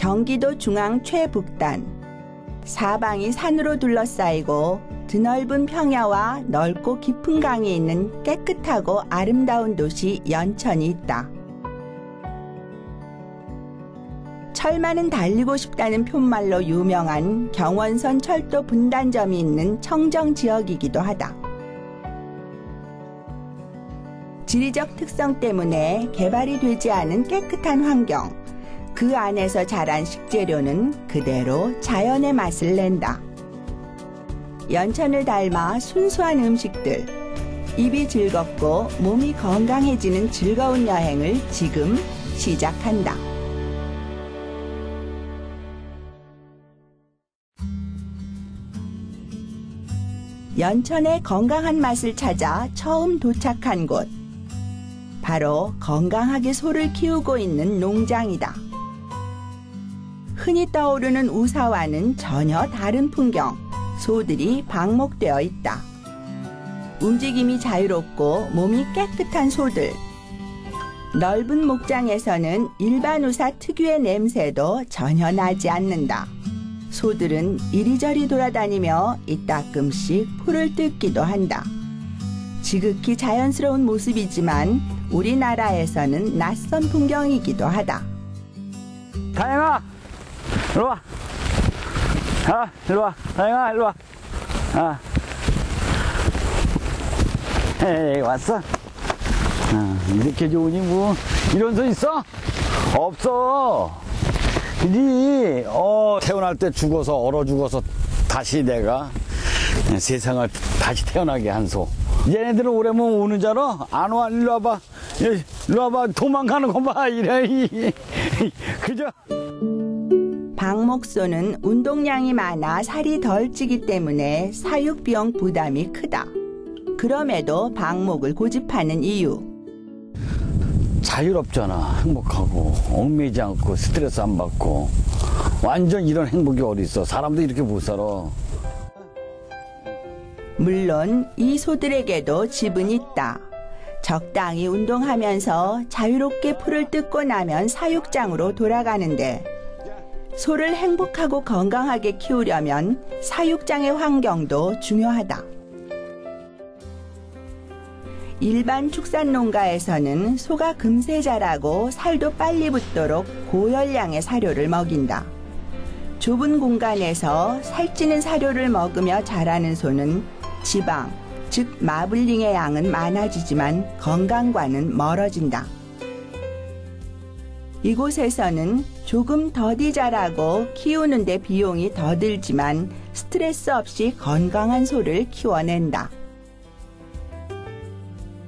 경기도 중앙 최북단. 사방이 산으로 둘러싸이고 드넓은 평야와 넓고 깊은 강이 있는 깨끗하고 아름다운 도시 연천이 있다. 철만은 달리고 싶다는 푯말로 유명한 경원선 철도 분단점이 있는 청정 지역이기도 하다. 지리적 특성 때문에 개발이 되지 않은 깨끗한 환경, 그 안에서 자란 식재료는 그대로 자연의 맛을 낸다. 연천을 닮아 순수한 음식들, 입이 즐겁고 몸이 건강해지는 즐거운 여행을 지금 시작한다. 연천의 건강한 맛을 찾아 처음 도착한 곳. 바로 건강하게 소를 키우고 있는 농장이다. 흔히 떠오르는 우사와는 전혀 다른 풍경, 소들이 방목되어 있다. 움직임이 자유롭고 몸이 깨끗한 소들. 넓은 목장에서는 일반 우사 특유의 냄새도 전혀 나지 않는다. 소들은 이리저리 돌아다니며 이따금씩 풀을 뜯기도 한다. 지극히 자연스러운 모습이지만 우리나라에서는 낯선 풍경이기도 하다. 다영아, 일로 와. 일로 와. 다영아, 일로 와. 에이, 왔어? 이렇게 좋으니 뭐 이런 소 있어? 없어. 니 태어날 때 죽어서 얼어 죽어서 다시 내가 세상을 다시 태어나게 한 소. 얘네들은 오래면 오는 줄 알아? 안 와. 일로 와봐. 일로 와봐. 도망가는 거 봐. 이래. 그죠? 방목소는 운동량이 많아 살이 덜 찌기 때문에 사육 비용 부담이 크다. 그럼에도 방목을 고집하는 이유. 자유롭잖아. 행복하고 얽매이지 않고 스트레스 안 받고. 완전 이런 행복이 어디 있어. 사람도 이렇게 못 살아. 물론 이 소들에게도 집은 있다. 적당히 운동하면서 자유롭게 풀을 뜯고 나면 사육장으로 돌아가는데, 소를 행복하고 건강하게 키우려면 사육장의 환경도 중요하다. 일반 축산 농가에서는 소가 금세 자라고 살도 빨리 붙도록 고열량의 사료를 먹인다. 좁은 공간에서 살찌는 사료를 먹으며 자라는 소는 지방, 즉 마블링의 양은 많아지지만 건강과는 멀어진다. 이곳에서는 조금 더디 자라고 키우는데 비용이 더 들지만 스트레스 없이 건강한 소를 키워낸다.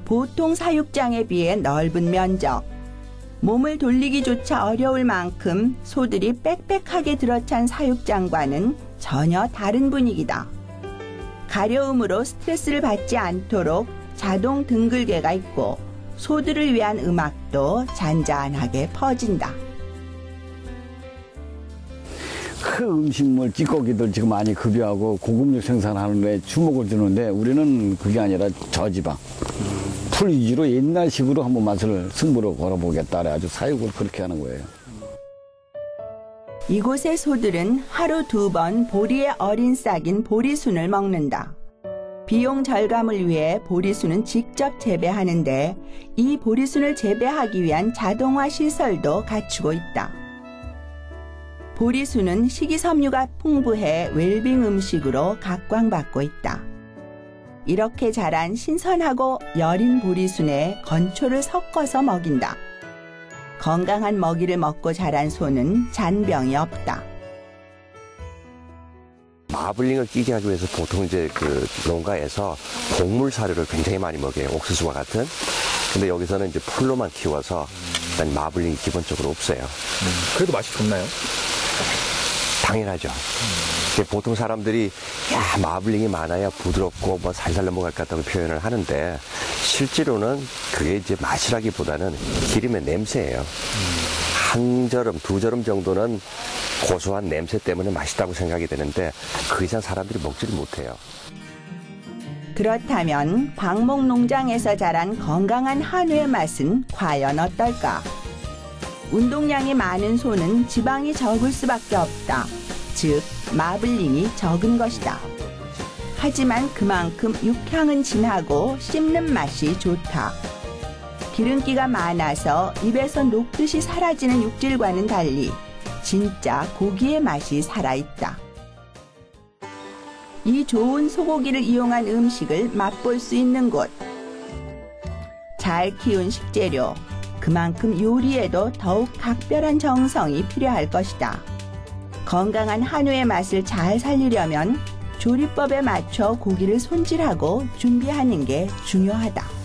보통 사육장에 비해 넓은 면적, 몸을 돌리기조차 어려울 만큼 소들이 빽빽하게 들어찬 사육장과는 전혀 다른 분위기다. 가려움으로 스트레스를 받지 않도록 자동 등글개가 있고 소들을 위한 음악도 잔잔하게 퍼진다. 그 음식물 찌꺼기들 지금 많이 급여하고 고급육 생산하는 데 주목을 주는데 우리는 그게 아니라 저지방. 풀 위주로 옛날식으로 한번 맛을 승부를 걸어보겠다. 아주 사육을 그렇게 하는 거예요. 이곳의 소들은 하루 2번 보리의 어린 싹인 보리순을 먹는다. 비용 절감을 위해 보리순은 직접 재배하는데 이 보리순을 재배하기 위한 자동화 시설도 갖추고 있다. 보리순은 식이섬유가 풍부해 웰빙 음식으로 각광받고 있다. 이렇게 자란 신선하고 여린 보리순에 건초를 섞어서 먹인다. 건강한 먹이를 먹고 자란 소는 잔병이 없다. 마블링을 끼게 하기 위해서 보통 이제 그 농가에서 곡물 사료를 굉장히 많이 먹여요. 옥수수와 같은. 근데 여기서는 이제 풀로만 키워서 일단 마블링이 기본적으로 없어요. 그래도 맛이 좋나요? 당연하죠. 보통 사람들이 야, 마블링이 많아야 부드럽고 뭐 살살 넘어갈 것 같다고 표현을 하는데 실제로는 그게 이제 맛이라기보다는 기름의 냄새예요. 한 저름, 2저름 정도는 고소한 냄새 때문에 맛있다고 생각이 되는데 그 이상 사람들이 먹지를 못해요. 그렇다면 방목 농장에서 자란 건강한 한우의 맛은 과연 어떨까? 운동량이 많은 소는 지방이 적을 수밖에 없다. 즉, 마블링이 적은 것이다. 하지만 그만큼 육향은 진하고 씹는 맛이 좋다. 기름기가 많아서 입에서 녹듯이 사라지는 육질과는 달리 진짜 고기의 맛이 살아있다. 이 좋은 소고기를 이용한 음식을 맛볼 수 있는 곳. 잘 키운 식재료, 그만큼 요리에도 더욱 각별한 정성이 필요할 것이다. 건강한 한우의 맛을 잘 살리려면 조리법에 맞춰 고기를 손질하고 준비하는 게 중요하다.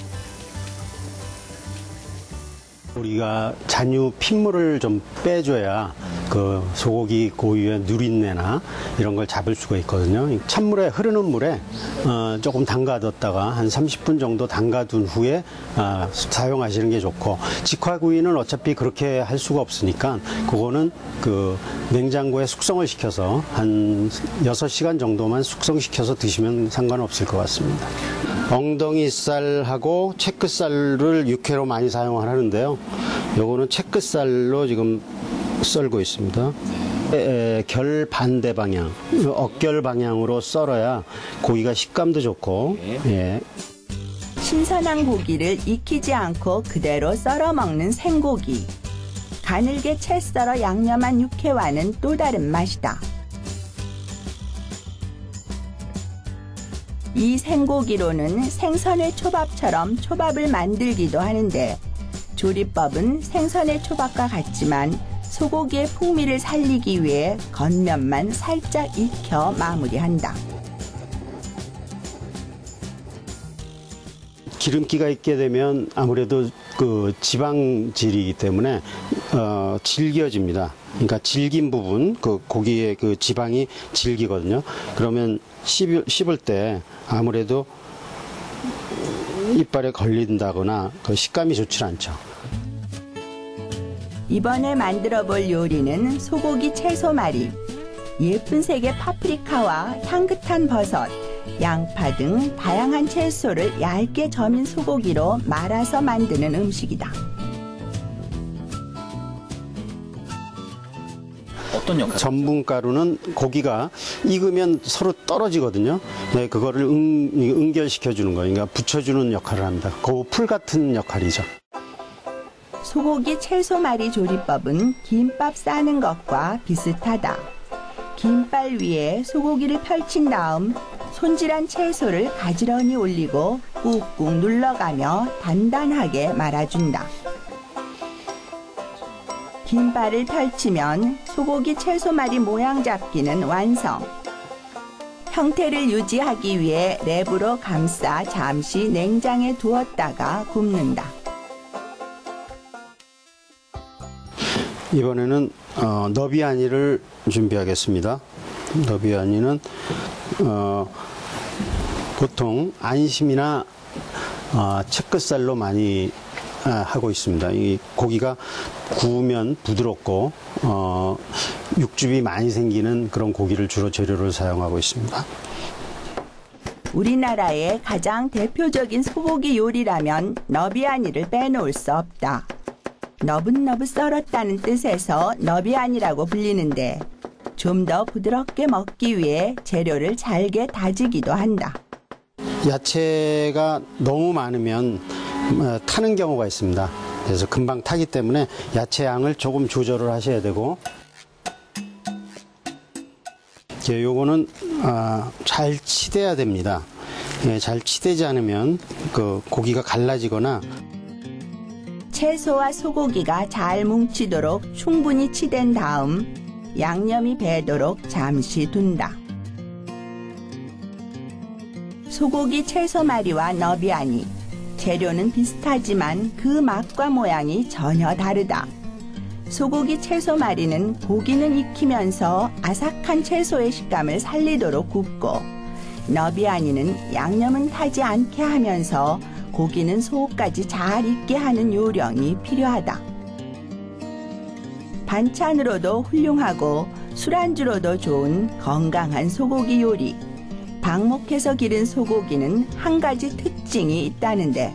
우리가 잔유 핏물을 좀 빼줘야 그 소고기 고유의 누린내나 이런 걸 잡을 수가 있거든요. 찬물에 흐르는 물에 조금 담가뒀다가 한 30분 정도 담가둔 후에 사용하시는 게 좋고, 직화구이는 어차피 그렇게 할 수가 없으니까 그거는 그 냉장고에 숙성을 시켜서 한 6시간 정도만 숙성시켜서 드시면 상관없을 것 같습니다. 엉덩이살하고 채끝살을 육회로 많이 사용을 하는데요. 요거는 채끝살로 지금 썰고 있습니다. 결 반대 방향, 억결 방향으로 썰어야 고기가 식감도 좋고. 예. 신선한 고기를 익히지 않고 그대로 썰어 먹는 생고기. 가늘게 채 썰어 양념한 육회와는 또 다른 맛이다. 이 생고기로는 생선의 초밥처럼 초밥을 만들기도 하는데, 조리법은 생선의 초밥과 같지만 소고기의 풍미를 살리기 위해 겉면만 살짝 익혀 마무리한다. 기름기가 있게 되면 아무래도 그 지방질이기 때문에 질겨집니다. 그러니까 질긴 부분, 그 고기의 그 지방이 질기거든요. 그러면 씹을 때 아무래도 이빨에 걸린다거나 그 식감이 좋지 않죠. 이번에 만들어 볼 요리는 소고기 채소말이. 예쁜 색의 파프리카와 향긋한 버섯, 양파 등 다양한 채소를 얇게 저민 소고기로 말아서 만드는 음식이다. 어떤 역할? 전분가루는 고기가 익으면 서로 떨어지거든요. 네, 그거를 응결시켜 주는 거예요. 그러니까 붙여주는 역할을 합니다. 그 풀 같은 역할이죠. 소고기 채소말이 조리법은 김밥 싸는 것과 비슷하다. 김발 위에 소고기를 펼친 다음 손질한 채소를 가지런히 올리고 꾹꾹 눌러가며 단단하게 말아준다. 김발을 펼치면 소고기 채소말이 모양 잡기는 완성. 형태를 유지하기 위해 랩으로 감싸 잠시 냉장에 두었다가 굽는다. 이번에는 너비아니를 준비하겠습니다. 너비아니는 보통 안심이나 채끝살로 많이 하고 있습니다. 이 고기가 구우면 부드럽고 육즙이 많이 생기는 그런 고기를 주로 재료로 사용하고 있습니다. 우리나라의 가장 대표적인 소고기 요리라면 너비아니를 빼놓을 수 없다. 너붓너붓 썰었다는 뜻에서 너비아니라고 불리는데, 좀 더 부드럽게 먹기 위해 재료를 잘게 다지기도 한다. 야채가 너무 많으면 타는 경우가 있습니다. 그래서 금방 타기 때문에 야채 양을 조금 조절을 하셔야 되고, 요거는 잘 치대야 됩니다. 잘 치대지 않으면 그 고기가 갈라지거나. 채소와 소고기가 잘 뭉치도록 충분히 치댄 다음 양념이 배도록 잠시 둔다. 소고기 채소말이와 너비아니, 재료는 비슷하지만 그 맛과 모양이 전혀 다르다. 소고기 채소말이는 고기는 익히면서 아삭한 채소의 식감을 살리도록 굽고, 너비아니는 양념은 타지 않게 하면서 고기는 속까지 잘 익게 하는 요령이 필요하다. 반찬으로도 훌륭하고 술안주로도 좋은 건강한 소고기 요리. 방목해서 기른 소고기는 한 가지 특징이 있다는데,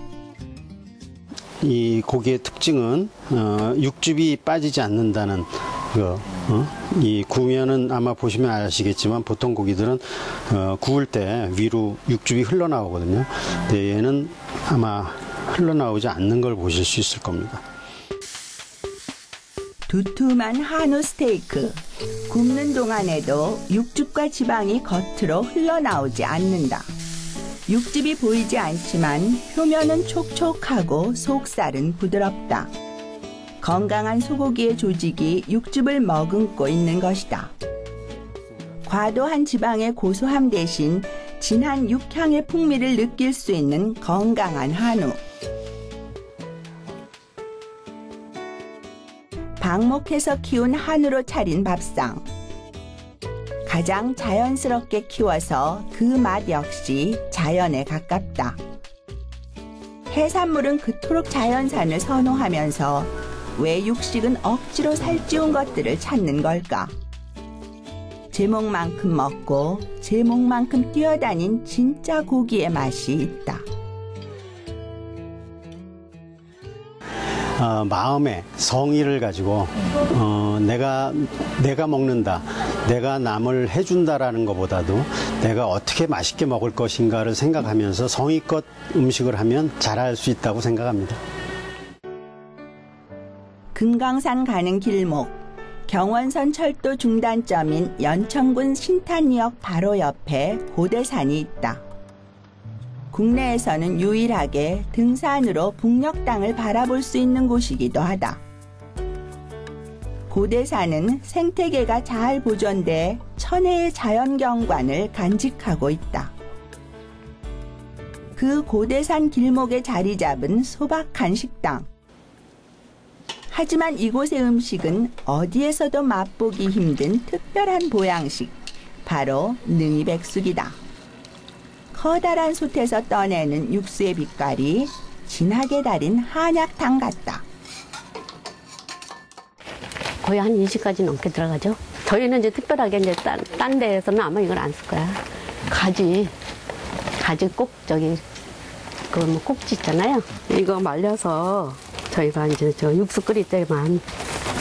이 고기의 특징은 육즙이 빠지지 않는다는 이 구우면은 아마 보시면 아시겠지만 보통 고기들은 구울 때 위로 육즙이 흘러나오거든요. 근데 얘는 아마 흘러나오지 않는 걸 보실 수 있을 겁니다. 두툼한 한우 스테이크. 굽는 동안에도 육즙과 지방이 겉으로 흘러나오지 않는다. 육즙이 보이지 않지만 표면은 촉촉하고 속살은 부드럽다. 건강한 소고기의 조직이 육즙을 머금고 있는 것이다. 과도한 지방의 고소함 대신 진한 육향의 풍미를 느낄 수 있는 건강한 한우. 방목해서 키운 한우로 차린 밥상. 가장 자연스럽게 키워서 그 맛 역시 자연에 가깝다. 해산물은 그토록 자연산을 선호하면서 왜 육식은 억지로 살찌운 것들을 찾는 걸까? 제목만큼 먹고 제목만큼 뛰어다닌 진짜 고기의 맛이 있다. 마음의 성의를 가지고 내가 먹는다, 내가 남을 해준다라는 것보다도 내가 어떻게 맛있게 먹을 것인가를 생각하면서 성의껏 음식을 하면 잘할 수 있다고 생각합니다. 금강산 가는 길목, 경원선 철도 중단점인 연천군 신탄리역 바로 옆에 고대산이 있다. 국내에서는 유일하게 등산으로 북녘 땅을 바라볼 수 있는 곳이기도 하다. 고대산은 생태계가 잘 보존돼 천혜의 자연경관을 간직하고 있다. 그 고대산 길목에 자리 잡은 소박한 식당. 하지만 이곳의 음식은 어디에서도 맛보기 힘든 특별한 보양식, 바로 능이백숙이다. 커다란 솥에서 떠내는 육수의 빛깔이 진하게 달인 한약탕 같다. 거의 한 20가지 넘게 들어가죠. 저희는 이제 특별하게 이제 딴 데에서는 아마 이걸 안 쓸 거야. 가지 꼭 그거 뭐 꼭지 있잖아요. 이거 말려서 저희가 이제 저 육수 끓일 때만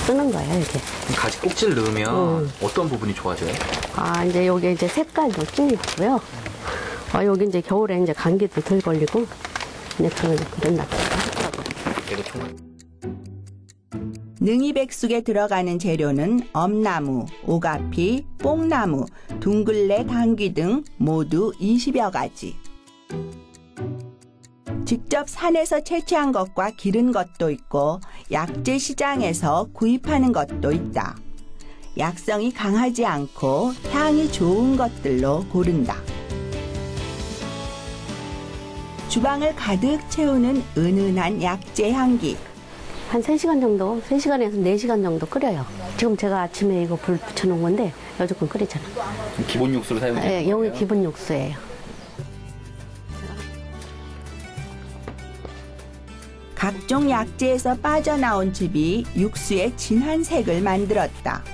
쓰는 거예요, 이렇게. 가지 꼭지를 넣으면 어떤 부분이 좋아져요? 이제 여기 이제 색깔도 진하고요. 여기 이제 겨울에 이제 감기도 덜 걸리고, 이제 그런다. 능이백숙에 들어가는 재료는 엄나무, 오가피, 뽕나무, 둥글레, 당귀 등 모두 20여 가지. 직접 산에서 채취한 것과 기른 것도 있고 약재 시장에서 구입하는 것도 있다. 약성이 강하지 않고 향이 좋은 것들로 고른다. 주방을 가득 채우는 은은한 약재 향기. 한 3시간 정도, 3시간에서 4시간 정도 끓여요. 지금 제가 아침에 이거 불 붙여놓은 건데 여조건 끓이잖아요. 기본 육수를 사용해요? 네, 여기 기본 육수예요. 각종 약재에서 빠져나온 즙이 육수의 진한 색을 만들었다.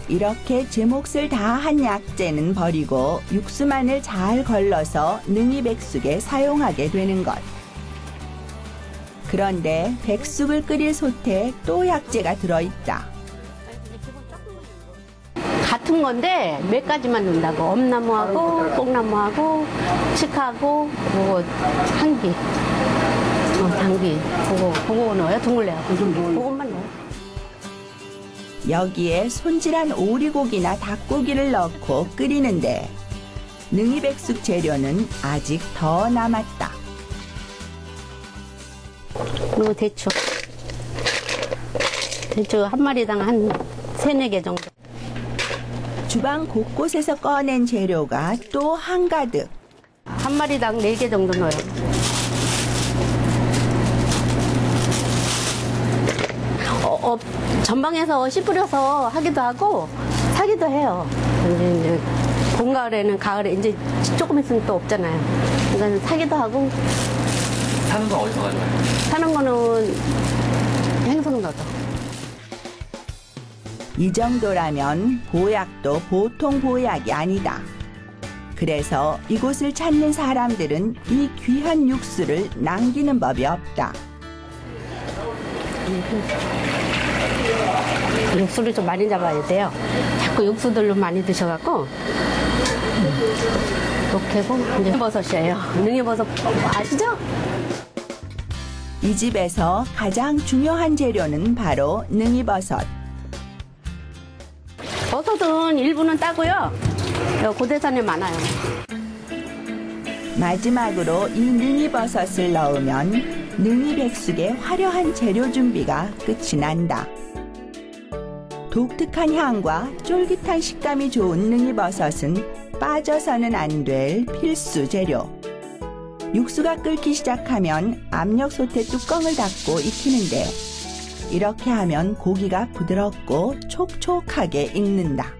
이렇게 제 몫을 다한 약재는 버리고 육수만을 잘 걸러서 능이백숙에 사용하게 되는 것. 그런데 백숙을 끓일 솥에 또 약재가 들어있다. 같은 건데 몇 가지만 넣는다고. 엄나무하고 뽕나무하고 칡하고 그리고 당귀. 당귀. 그거 넣어요. 둥글레하고. 그것만 넣어요. 여기에 손질한 오리고기나 닭고기를 넣고 끓이는데 능이백숙 재료는 아직 더 남았다. 그리고 대추 한 마리당 한 3-4개 정도. 주방 곳곳에서 꺼낸 재료가 또 한가득. 한 마리당 4개 정도 넣어요. 전방에서 씨 뿌려서 하기도 하고 사기도 해요. 이제 봄, 가을에는 가을에 이제 조금 있으면 또 없잖아요. 그러니까 사기도 하고. 사는 건 어디서 가져와요? 사는 거는 행성도죠. 이 정도라면 보약도 보통 보약이 아니다. 그래서 이곳을 찾는 사람들은 이 귀한 육수를 남기는 법이 없다. 육수를 좀 많이 잡아야 돼요. 자꾸 육수들로 많이 드셔갖고. 이렇게고 이제 버섯이에요. 능이버섯 아시죠? 이 집에서 가장 중요한 재료는 바로 능이버섯. 버섯은 일부는 따고요. 고대산에 많아요. 마지막으로 이 능이버섯을 넣으면 능이백숙의 화려한 재료 준비가 끝이 난다. 독특한 향과 쫄깃한 식감이 좋은 능이버섯은 빠져서는 안 될 필수 재료. 육수가 끓기 시작하면 압력솥에 뚜껑을 닫고 익히는데 이렇게 하면 고기가 부드럽고 촉촉하게 익는다.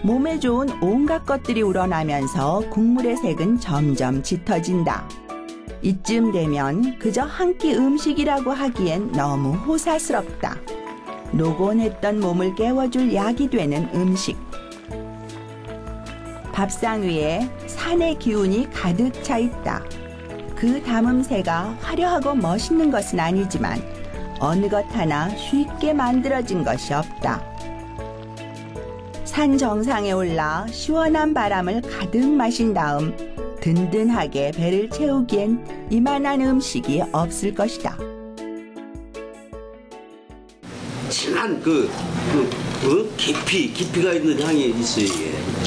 몸에 좋은 온갖 것들이 우러나면서 국물의 색은 점점 짙어진다. 이쯤 되면 그저 한 끼 음식이라고 하기엔 너무 호사스럽다. 노곤했던 몸을 깨워줄 약이 되는 음식. 밥상 위에 산의 기운이 가득 차 있다. 그 담음새가 화려하고 멋있는 것은 아니지만 어느 것 하나 쉽게 만들어진 것이 없다. 산 정상에 올라 시원한 바람을 가득 마신 다음 든든하게 배를 채우기엔 이만한 음식이 없을 것이다. 진한 깊이가 있는 향이 있어요,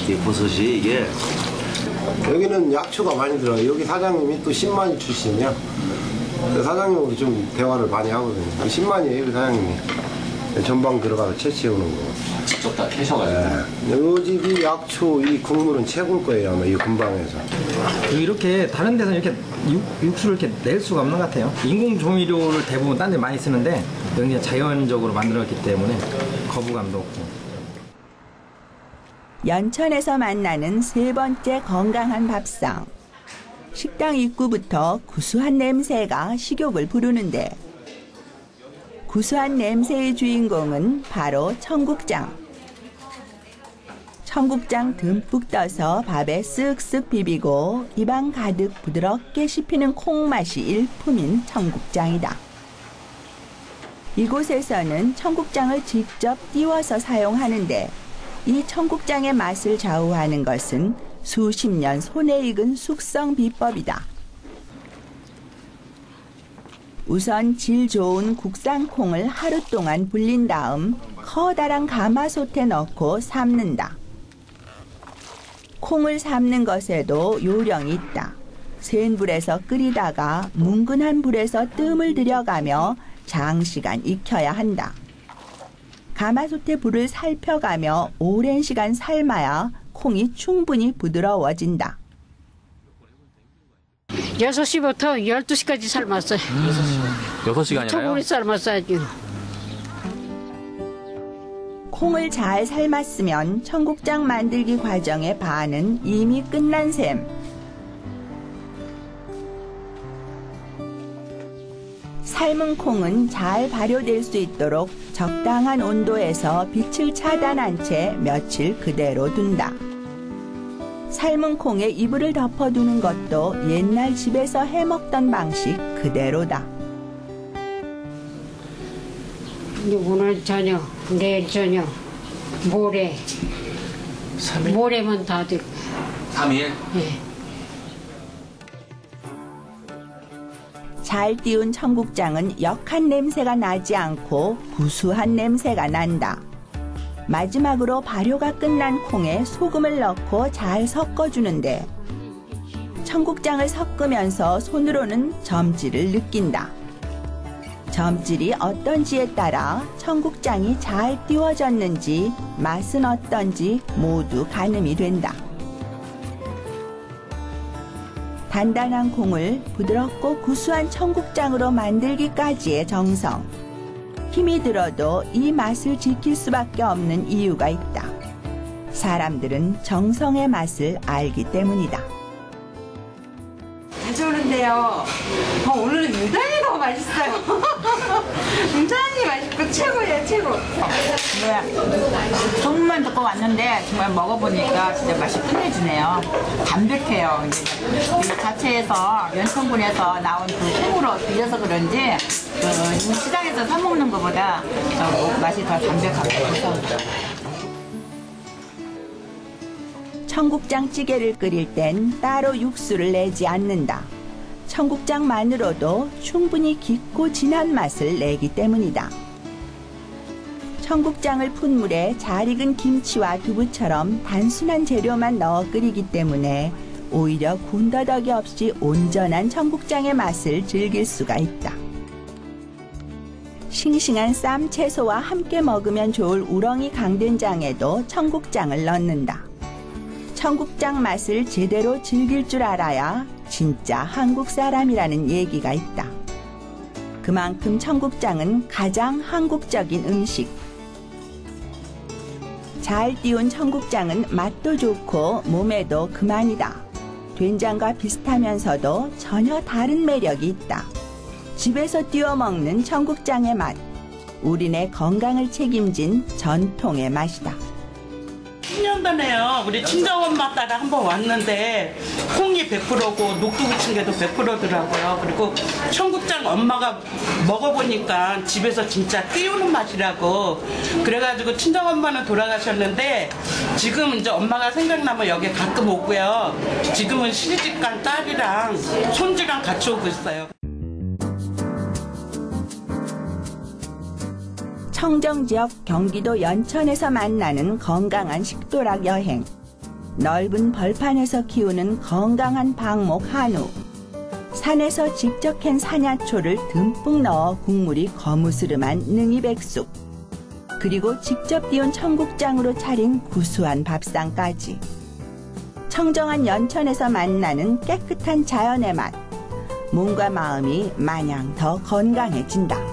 이게 버섯이, 이게. 여기는 약초가 많이 들어요. 여기 사장님이 또 신만이 출신이야. 사장님하고 좀 대화를 많이 하거든요. 신만이에요, 여기 사장님이. 전방 들어가서 채취해오는 거. 직접 다 캐셔가지고. 이 집이 약초, 이 국물은 최고일 거예요, 아마 이 근방에서. 이렇게 다른 데서는 이렇게 육수를 이렇게 낼 수가 없는 것 같아요. 인공 조미료를 대부분 딴 데 많이 쓰는데 여기는 자연적으로 만들었기 때문에 거부감도 없고. 연천에서 만나는 세 번째 건강한 밥상. 식당 입구부터 구수한 냄새가 식욕을 부르는데 구수한 냄새의 주인공은 바로 청국장. 청국장 듬뿍 떠서 밥에 쓱쓱 비비고 입안 가득 부드럽게 씹히는 콩맛이 일품인 청국장이다. 이곳에서는 청국장을 직접 띄워서 사용하는데 이 청국장의 맛을 좌우하는 것은 수십 년 손에 익은 숙성 비법이다. 우선 질 좋은 국산 콩을 하루 동안 불린 다음 커다란 가마솥에 넣고 삶는다. 콩을 삶는 것에도 요령이 있다. 센 불에서 끓이다가 뭉근한 불에서 뜸을 들여가며 장시간 익혀야 한다. 가마솥의 불을 살펴가며 오랜 시간 삶아야 콩이 충분히 부드러워진다. 6시부터 12시까지 삶았어요. 6시간이나요? 초고리 삶았어야지. 콩을 잘 삶았으면 청국장 만들기 과정의 반은 이미 끝난 셈. 삶은 콩은 잘 발효될 수 있도록 적당한 온도에서 빛을 차단한 채 며칠 그대로 둔다. 삶은 콩에 이불을 덮어두는 것도 옛날 집에서 해먹던 방식 그대로다. 오늘 저녁, 내일 저녁, 모레. 3일? 모레면 다 되고. 3일? 예. 잘 띄운 청국장은 역한 냄새가 나지 않고 구수한 냄새가 난다. 마지막으로 발효가 끝난 콩에 소금을 넣고 잘 섞어주는데 청국장을 섞으면서 손으로는 점질을 느낀다. 점질이 어떤지에 따라 청국장이 잘 띄워졌는지 맛은 어떤지 모두 가늠이 된다. 단단한 콩을 부드럽고 구수한 청국장으로 만들기까지의 정성. 힘이 들어도 이 맛을 지킬 수밖에 없는 이유가 있다. 사람들은 정성의 맛을 알기 때문이다. 자주 오는데요. 오늘은 유난히 너무 맛있어요. 굉장히 맛있고 최고예요, 최고. 네. 소문만 듣고 왔는데 정말 먹어보니까 진짜 맛이 끝내주네요. 담백해요. 이 자체에서 연천군에서 나온 그 콩으로 들려서 그런지 그 시장에서 사 먹는 것보다 맛이 더 담백하고 고소합니다. 청국장 찌개를 끓일 땐 따로 육수를 내지 않는다. 청국장만으로도 충분히 깊고 진한 맛을 내기 때문이다. 청국장을 푼 물에 잘 익은 김치와 두부처럼 단순한 재료만 넣어 끓이기 때문에 오히려 군더더기 없이 온전한 청국장의 맛을 즐길 수가 있다. 싱싱한 쌈 채소와 함께 먹으면 좋을 우렁이 강된장에도 청국장을 넣는다. 청국장 맛을 제대로 즐길 줄 알아야 진짜 한국 사람이라는 얘기가 있다. 그만큼 청국장은 가장 한국적인 음식. 잘 띄운 청국장은 맛도 좋고 몸에도 그만이다. 된장과 비슷하면서도 전혀 다른 매력이 있다. 집에서 띄워 먹는 청국장의 맛. 우리네 건강을 책임진 전통의 맛이다. 10년 전에요. 우리 친정엄마 따라 한번 왔는데 콩이 100%고 녹두부침개도 100%더라고요. 그리고 청국장 엄마가 먹어보니까 집에서 진짜 띄우는 맛이라고 그래가지고 친정엄마는 돌아가셨는데 지금 이제 엄마가 생각나면 여기 가끔 오고요. 지금은 시집간 딸이랑 손주랑 같이 오고 있어요. 청정지역 경기도 연천에서 만나는 건강한 식도락 여행. 넓은 벌판에서 키우는 건강한 방목 한우. 산에서 직접 캔 산야초를 듬뿍 넣어 국물이 거무스름한 능이백숙. 그리고 직접 띄운 청국장으로 차린 구수한 밥상까지. 청정한 연천에서 만나는 깨끗한 자연의 맛. 몸과 마음이 마냥 더 건강해진다.